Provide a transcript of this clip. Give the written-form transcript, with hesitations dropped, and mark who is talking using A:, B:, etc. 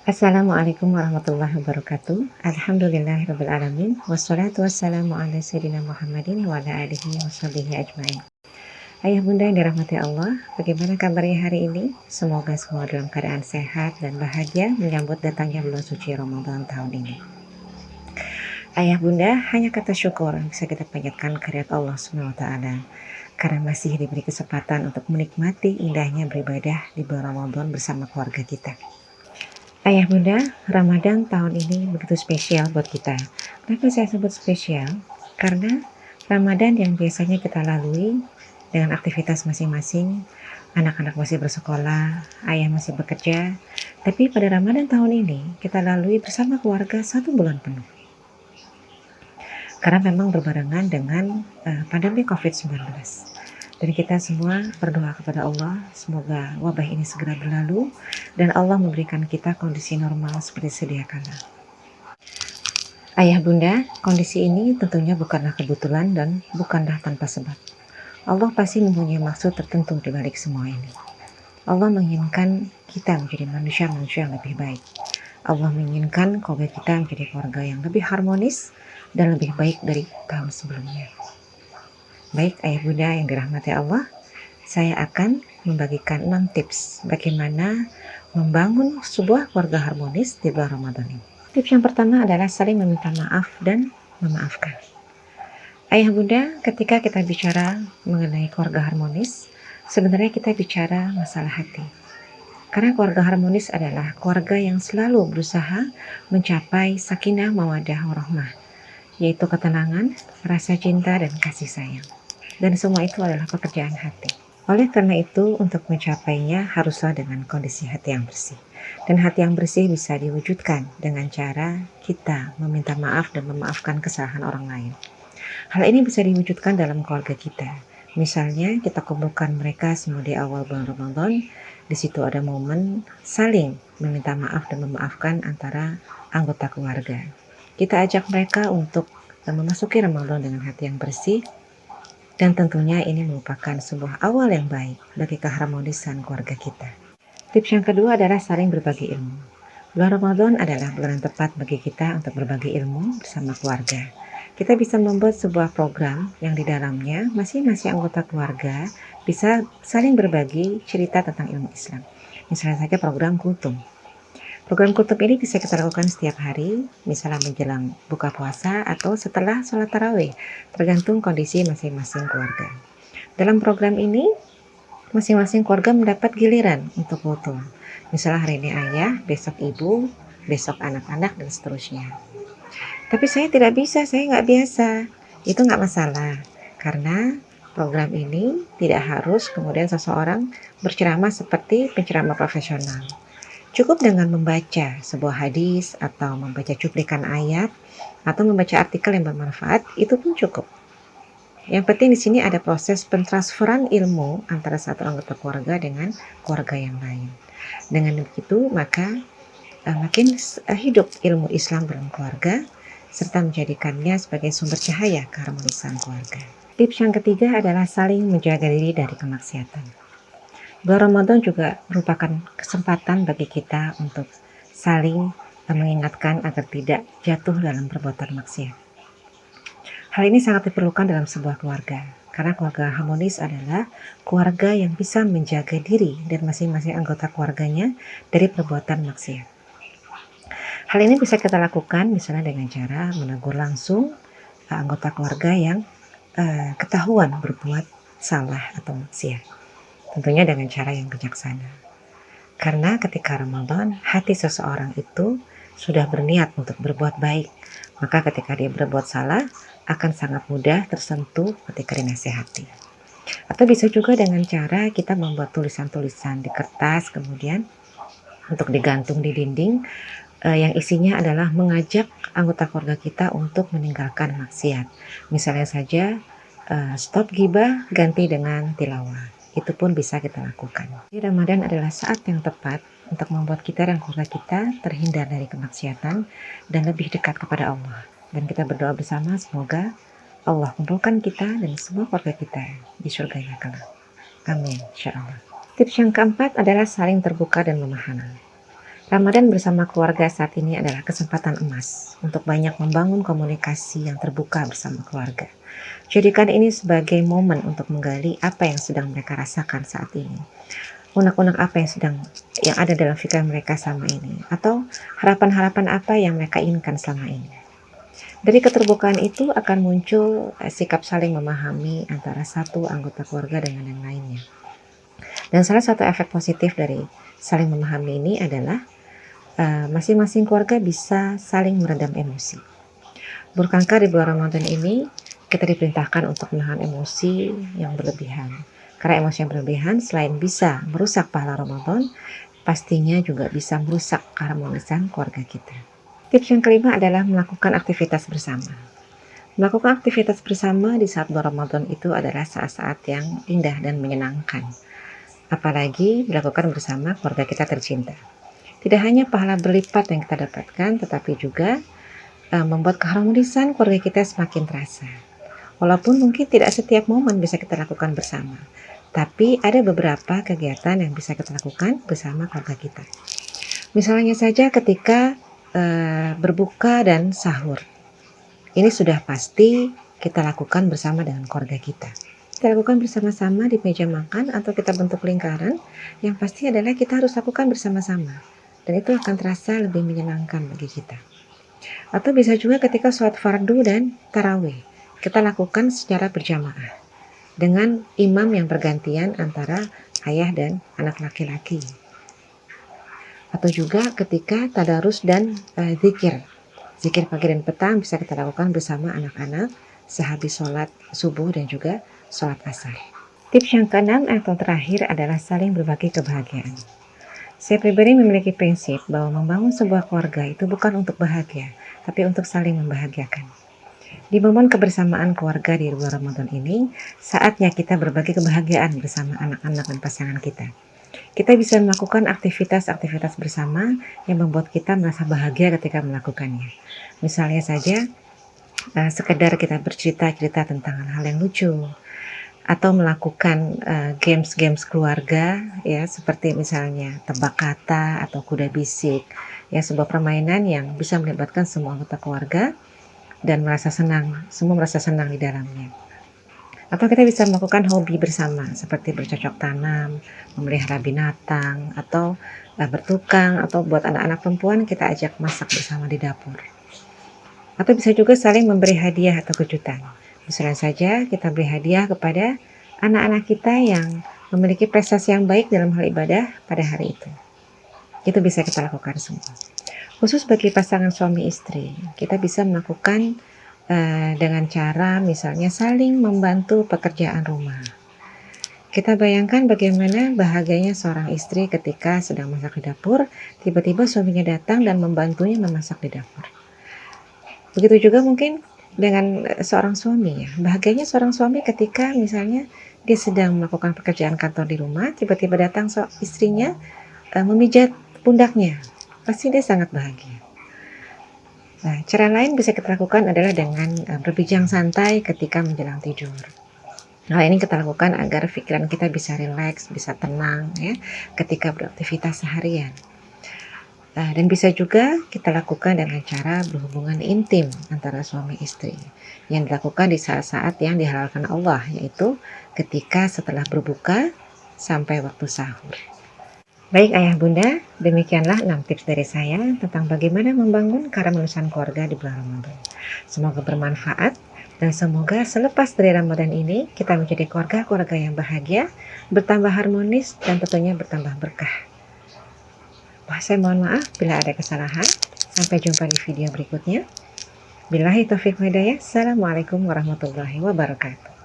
A: Assalamualaikum warahmatullahi wabarakatuh. Alhamdulillahirrabbilalamin. Wassalatu wassalamu ala sayyidina Muhammadin wa ala alihi washabihi ajma'in. Ayah bunda yang dirahmati Allah, bagaimana kabarnya hari ini? Semoga semua dalam keadaan sehat dan bahagia menyambut datangnya bulan suci Ramadan tahun ini. Ayah bunda, hanya kata syukur bisa kita panjatkan kehadirat Allah SWT karena masih diberi kesempatan untuk menikmati indahnya beribadah di bulan Ramadan bersama keluarga kita. Ayah bunda, Ramadan tahun ini begitu spesial buat kita. Kenapa saya sebut spesial? Karena Ramadan yang biasanya kita lalui dengan aktivitas masing-masing, anak-anak masih bersekolah, ayah masih bekerja, tapi pada Ramadan tahun ini kita lalui bersama keluarga 1 bulan penuh. Karena memang berbarengan dengan pandemi COVID-19. Dan kita semua berdoa kepada Allah, semoga wabah ini segera berlalu dan Allah memberikan kita kondisi normal seperti sedia kala. Ayah bunda, kondisi ini tentunya bukanlah kebetulan dan bukanlah tanpa sebab. Allah pasti mempunyai maksud tertentu di balik semua ini. Allah menginginkan kita menjadi manusia-manusia yang lebih baik. Allah menginginkan keluarga kita menjadi keluarga yang lebih harmonis dan lebih baik dari tahun sebelumnya. Baik ayah bunda yang dirahmati Allah, saya akan membagikan 6 tips bagaimana membangun sebuah keluarga harmonis di bulan Ramadan ini. Tips yang pertama adalah saling meminta maaf dan memaafkan. Ayah bunda, ketika kita bicara mengenai keluarga harmonis, sebenarnya kita bicara masalah hati. Karena keluarga harmonis adalah keluarga yang selalu berusaha mencapai sakinah mawaddah warahmah, yaitu ketenangan, rasa cinta, dan kasih sayang. Dan semua itu adalah pekerjaan hati. Oleh karena itu, untuk mencapainya haruslah dengan kondisi hati yang bersih. Dan hati yang bersih bisa diwujudkan dengan cara kita meminta maaf dan memaafkan kesalahan orang lain. Hal ini bisa diwujudkan dalam keluarga kita. Misalnya, kita kumpulkan mereka semua di awal bulan Ramadan. Di situ ada momen saling meminta maaf dan memaafkan antara anggota keluarga. Kita ajak mereka untuk memasuki Ramadan dengan hati yang bersih, dan tentunya ini merupakan sebuah awal yang baik bagi keharmonisan keluarga kita. Tips yang kedua adalah saling berbagi ilmu. Bulan Ramadan adalah bulan yang tepat bagi kita untuk berbagi ilmu bersama keluarga. Kita bisa membuat sebuah program yang di dalamnya masing-masing anggota keluarga bisa saling berbagi cerita tentang ilmu Islam. Misalnya saja program kultum. Program kultum ini bisa kita lakukan setiap hari, misalnya menjelang buka puasa atau setelah sholat tarawih, tergantung kondisi masing-masing keluarga. Dalam program ini, masing-masing keluarga mendapat giliran untuk kultum. Misalnya hari ini ayah, besok ibu, besok anak-anak, dan seterusnya. Tapi saya tidak bisa, saya nggak biasa. Itu nggak masalah, karena program ini tidak harus kemudian seseorang berceramah seperti penceramah profesional. Cukup dengan membaca sebuah hadis atau membaca cuplikan ayat atau membaca artikel yang bermanfaat, itu pun cukup. Yang penting di sini ada proses pentransferan ilmu antara satu anggota keluarga dengan keluarga yang lain. Dengan begitu maka makin hidup ilmu Islam dalam keluarga serta menjadikannya sebagai sumber cahaya keharmonisan keluarga. Tips yang ketiga adalah saling menjaga diri dari kemaksiatan. Bulan Ramadan juga merupakan kesempatan bagi kita untuk saling mengingatkan agar tidak jatuh dalam perbuatan maksiat. Hal ini sangat diperlukan dalam sebuah keluarga, karena keluarga harmonis adalah keluarga yang bisa menjaga diri dan masing-masing anggota keluarganya dari perbuatan maksiat. Hal ini bisa kita lakukan misalnya dengan cara menegur langsung anggota keluarga yang ketahuan berbuat salah atau maksiat. Tentunya dengan cara yang bijaksana. Karena ketika Ramadan, hati seseorang itu sudah berniat untuk berbuat baik. Maka ketika dia berbuat salah, akan sangat mudah tersentuh ketika dinasihati. Atau bisa juga dengan cara kita membuat tulisan-tulisan di kertas, kemudian untuk digantung di dinding, yang isinya adalah mengajak anggota keluarga kita untuk meninggalkan maksiat. Misalnya saja, stop ghibah, ganti dengan tilawah. Itu pun bisa kita lakukan. Jadi Ramadan adalah saat yang tepat untuk membuat kita dan keluarga kita terhindar dari kemaksiatan dan lebih dekat kepada Allah. Dan kita berdoa bersama semoga Allah kumpulkan kita dan semua keluarga kita di surganya kelak. Amin, insya Allah. Tips yang keempat adalah saling terbuka dan memahami. Ramadan bersama keluarga saat ini adalah kesempatan emas untuk banyak membangun komunikasi yang terbuka bersama keluarga. Jadikan ini sebagai momen untuk menggali apa yang sedang mereka rasakan saat ini. Unek-unek apa yang ada dalam pikiran mereka selama ini, atau harapan-harapan apa yang mereka inginkan selama ini. Dari keterbukaan itu akan muncul sikap saling memahami antara satu anggota keluarga dengan yang lainnya. Dan salah satu efek positif dari saling memahami ini adalah masing-masing keluarga bisa saling meredam emosi. Bukankah di bulan Ramadan ini kita diperintahkan untuk menahan emosi yang berlebihan? Karena emosi yang berlebihan selain bisa merusak pahala Ramadan, pastinya juga bisa merusak keharmonisan keluarga kita. Tips yang kelima adalah melakukan aktivitas bersama. Melakukan aktivitas bersama di saat bulan Ramadan itu adalah saat-saat yang indah dan menyenangkan. Apalagi dilakukan bersama keluarga kita tercinta. Tidak hanya pahala berlipat yang kita dapatkan, tetapi juga membuat keharmonisan keluarga kita semakin terasa. Walaupun mungkin tidak setiap momen bisa kita lakukan bersama, tapi ada beberapa kegiatan yang bisa kita lakukan bersama keluarga kita. Misalnya saja ketika berbuka dan sahur. Ini sudah pasti kita lakukan bersama dengan keluarga kita. Kita lakukan bersama-sama di meja makan atau kita bentuk lingkaran, yang pasti adalah kita harus lakukan bersama-sama. Dan itu akan terasa lebih menyenangkan bagi kita. Atau bisa juga ketika sholat fardu dan tarawih, kita lakukan secara berjamaah dengan imam yang bergantian antara ayah dan anak laki-laki. Atau juga ketika tadarus dan zikir pagi dan petang bisa kita lakukan bersama anak-anak sehabis sholat subuh dan juga sholat asar. Tips yang keenam atau terakhir adalah saling berbagi kebahagiaan. Saya pribadi memiliki prinsip bahwa membangun sebuah keluarga itu bukan untuk bahagia, tapi untuk saling membahagiakan. Di momen kebersamaan keluarga di bulan Ramadan ini, saatnya kita berbagi kebahagiaan bersama anak-anak dan pasangan kita. Kita bisa melakukan aktivitas-aktivitas bersama yang membuat kita merasa bahagia ketika melakukannya. Misalnya saja, sekedar kita bercerita-cerita tentang hal yang lucu, atau melakukan games-games keluarga, ya, seperti misalnya tebak kata atau kuda bisik, ya, sebuah permainan yang bisa melibatkan semua anggota keluarga dan semua merasa senang di dalamnya. Atau kita bisa melakukan hobi bersama seperti bercocok tanam, memelihara binatang, atau bertukang, atau buat anak-anak perempuan kita ajak masak bersama di dapur. Atau bisa juga saling memberi hadiah atau kejutan. Misalnya saja kita beri hadiah kepada anak-anak kita yang memiliki prestasi yang baik dalam hal ibadah pada hari itu. Itu bisa kita lakukan semua. Khusus bagi pasangan suami istri, kita bisa melakukan dengan cara misalnya saling membantu pekerjaan rumah. Kita bayangkan bagaimana bahagianya seorang istri ketika sedang masak di dapur, tiba-tiba suaminya datang dan membantunya memasak di dapur. Begitu juga mungkin dengan seorang suami, ya. Bahagianya seorang suami ketika misalnya dia sedang melakukan pekerjaan kantor di rumah, tiba-tiba datang istrinya memijat pundaknya. Pasti dia sangat bahagia. Nah, cara lain bisa kita lakukan adalah dengan berbincang santai ketika menjelang tidur. Hal ini kita lakukan agar pikiran kita bisa rileks, bisa tenang, ya, ketika beraktivitas seharian. Dan bisa juga kita lakukan dengan cara berhubungan intim antara suami istri yang dilakukan di saat-saat yang dihalalkan Allah, yaitu ketika setelah berbuka sampai waktu sahur. Baik ayah bunda, demikianlah 6 tips dari saya tentang bagaimana membangun keharmonisan keluarga di bulan Ramadan. Semoga bermanfaat dan semoga selepas dari Ramadan ini kita menjadi keluarga-keluarga yang bahagia, bertambah harmonis dan tentunya bertambah berkah. Saya mohon maaf bila ada kesalahan. Sampai jumpa di video berikutnya. Billahi taufiq wal hidayah. Assalamualaikum warahmatullahi wabarakatuh.